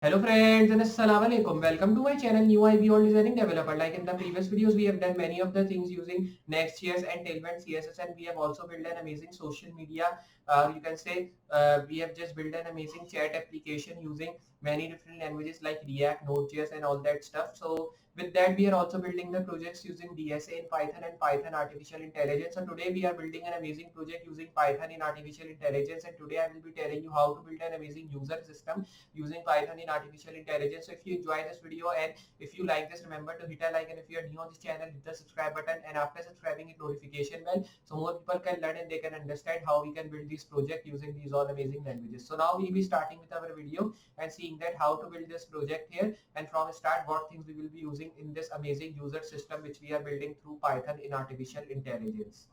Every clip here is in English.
Hello friends and assalamu alaikum. Welcome to my channel New IB All Designing Developer. Like in the previous videos, we have done many of the things using Next.js and Tailwind CSS, and we have also built an amazing social media. You can say we have just built an amazing chat application using many different languages like React, Node.js, and all that stuff. So with that, we are also building the projects using DSA in Python and Python Artificial Intelligence. So today we are building an amazing project using Python in Artificial Intelligence, and today I will be telling you how to build an amazing user system using Python in artificial intelligence. So if you enjoy this video and if you like this, remember to hit a like, and if you are new on this channel, hit the subscribe button, and after subscribing, hit notification bell so more people can learn and they can understand how we can build this project using these all amazing languages. So now we'll be starting with our video and seeing that how to build this project here, and from start what things we will be using in this amazing user system which we are building through Python in artificial intelligence.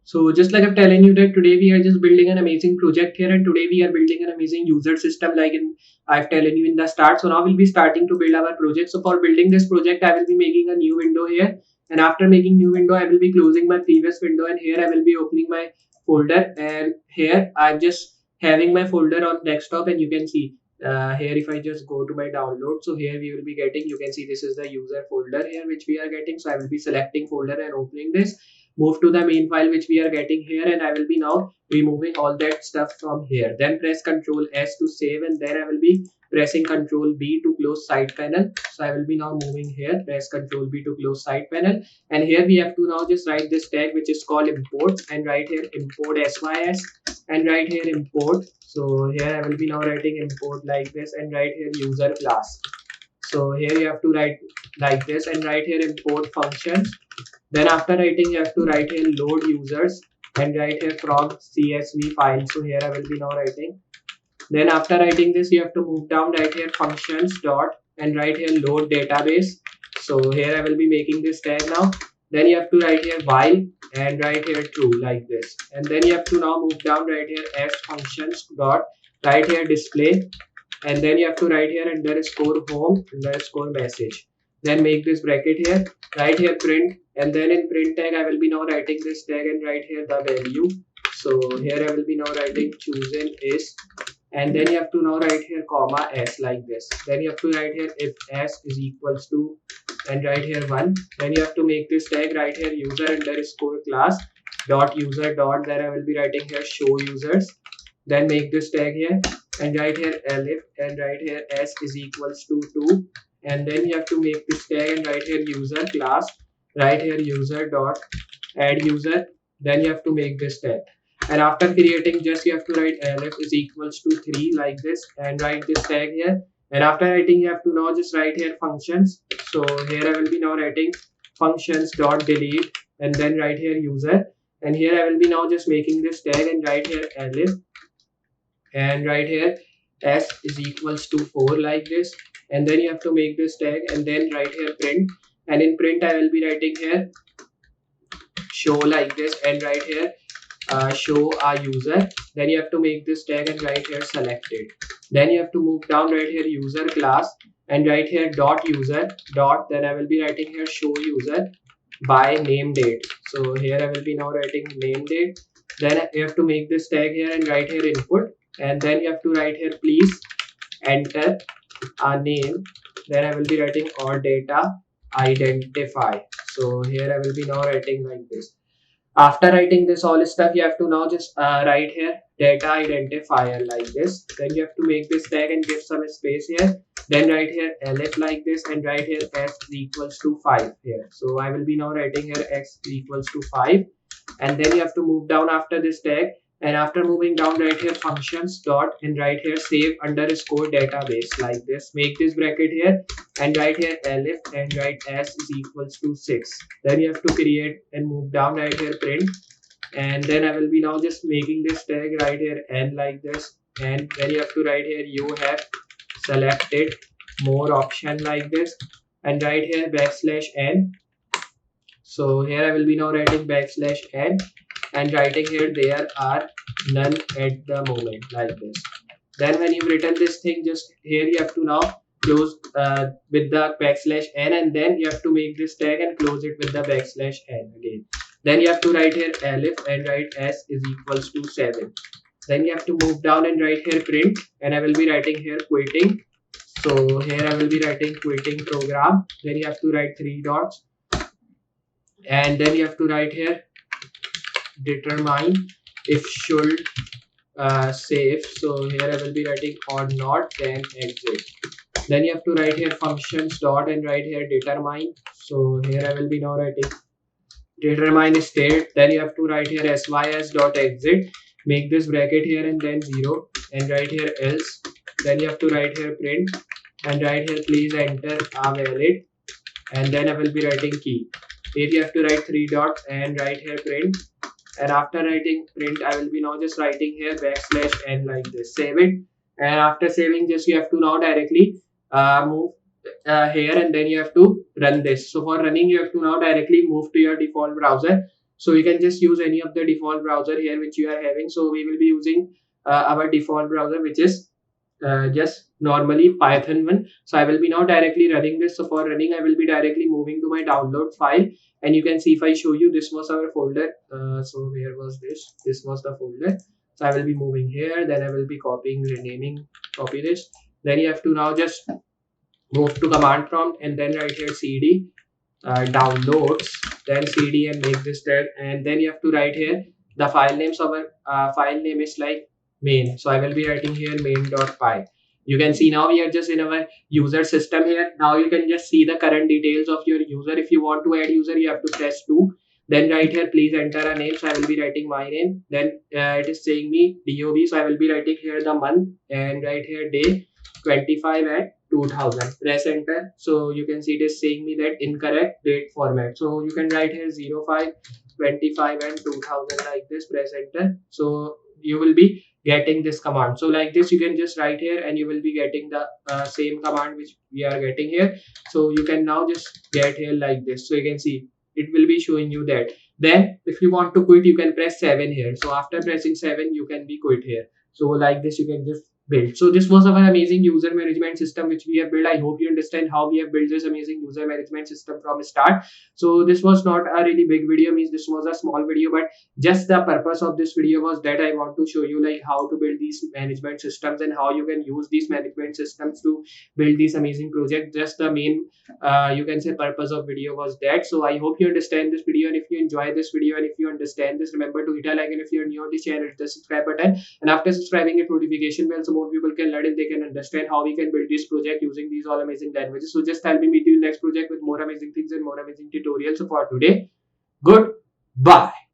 So just like I'm telling you that today we are just building an amazing project here, and today we are building an amazing user system like in I've telling you in the start. So now we'll be starting to build our project. So for building this project, I will be making a new window here, and after making new window, I will be closing my previous window, and here I will be opening my folder, and here I'm just having my folder on desktop, and you can see here if I just go to my download, so here we will be getting, you can see this is the user folder here which we are getting. So I will be selecting folder and opening this, move to the main file which we are getting here, and I will be now removing all that stuff from here. Then press Ctrl S to save, and then I will be pressing Ctrl B to close side panel. So I will be now moving here, press Ctrl B to close side panel, and here we have to now just write this tag which is called import, and write here import sys, and write here import. So here I will be now writing import like this, and write here user class. So here you have to write like this, and write here import functions. Then after writing, you have to write here load users, and write here from CSV file. So here I will be now writing. Then after writing this, you have to move down, write here functions dot, and write here load database. So here I will be making this tag now. Then you have to write here while, and write here true like this. And then you have to now move down, write here s functions dot, write here display, and then you have to write here underscore home underscore message. Then make this bracket here, write here print, and then in print tag I will be now writing this tag and write here the value. So here I will be now writing chosen is, and then you have to now write here comma s like this. Then you have to write here if s is equals to, and write here 1. Then you have to make this tag, write here user underscore class dot user dot, then I will be writing here show users. Then make this tag here, and write here elif, and write here s is equals to 2, and then you have to make this tag and write here user class, write here user dot add user. Then you have to make this tag, and after creating, just you have to write elif is equals to 3 like this, and write this tag here. And after writing, you have to now just write here functions. So here I will be now writing functions dot delete, and then write here user, and here I will be now just making this tag and write here elif, and right here s is equals to 4 like this. And then you have to make this tag and then write here print, and in print I will be writing here show like this, and write here show our user. Then you have to make this tag and write here selected. Then you have to move down, write here user class, and write here dot user dot, then I will be writing here show user by name date. So here I will be now writing name date. Then you have to make this tag here and write here input, and then you have to write here please enter a name. Then I will be writing or data identify. So here I will be now writing like this. After writing this all stuff, you have to now just write here data identifier like this. Then you have to make this tag and give some space here. Then write here elif like this, and write here x is equals to 5 here. So I will be now writing here x is equals to 5, and then you have to move down after this tag, and after moving down, write here functions dot, and write here save underscore database like this. Make this bracket here, and write here elif, and write s is equals to 6. Then you have to create and move down, right here print, and then I will be now just making this tag right here n like this, and then you have to write here you have selected more option like this, and write here backslash n. So here I will be now writing backslash n, and writing here there are none at the moment like this. Then when you've written this thing, just here you have to now close with the backslash n, and then you have to make this tag and close it with the backslash n again. Then you have to write here elif, and write s is equals to 7. Then you have to move down and write here print, and I will be writing here quitting So here I will be writing quitting program. Then you have to write three dots, and then you have to write here determine if should save. So here I will be writing or not, then exit. Then you have to write here functions dot and write here determine. So here I will be now writing determine state. Then you have to write here sys dot exit. Make this bracket here and then 0 and write here else. Then you have to write here print and write here please enter a valid, and then I will be writing key. Here you have to write three dots and write here print, and after writing print I will be now just writing here backslash n like this. Save it, and after saving just you have to now directly move here, and then you have to run this. So for running you have to now directly move to your default browser. So you can just use any of the default browser here which you are having. So we will be using our default browser, which is just normally Python one. So I will be now directly running this. So for running I will be directly moving to my download file, and you can see if I show you, this was our folder. So where was this? This was the folder. So I will be moving here, then I will be copying, renaming, copy this. Then you have to now just move to command prompt and then write here cd downloads, then cd and make this tab, and then you have to write here the file names of our file name is like main. So I will be writing here main.py. You can see now we are just in our user system here. Now you can just see the current details of your user. If you want to add user, you have to press 2. Then write here please enter a name. So I will be writing my name. Then it is saying me DOB. So I will be writing here the month and write here day 25 at 2000. Press enter. So you can see it is saying me that incorrect date format. So you can write here 05 25 and 2000 like this. Press enter. So you will be getting this command. So like this you can just write here and you will be getting the same command which we are getting here. So you can now just get here like this. So you can see it will be showing you that. Then if you want to quit, you can press 7 here. So after pressing 7 you can be quit here. So like this you can just build. So this was our amazing user management system which we have built. I hope you understand how we have built this amazing user management system from start. So this was not a really big video, means this was a small video, but just the purpose of this video was that I want to show you like how to build these management systems and how you can use these management systems to build these amazing projects. Just the main you can say purpose of video was that. So I hope you understand this video, and if you enjoy this video and if you understand this, remember to hit a like, and if you're new on this channel, hit the subscribe button, and after subscribing hit notification bell so more people can learn and they can understand how we can build this project using these all amazing languages. So just help me meet you in next project with more amazing things and more amazing tutorials. So for today, goodbye.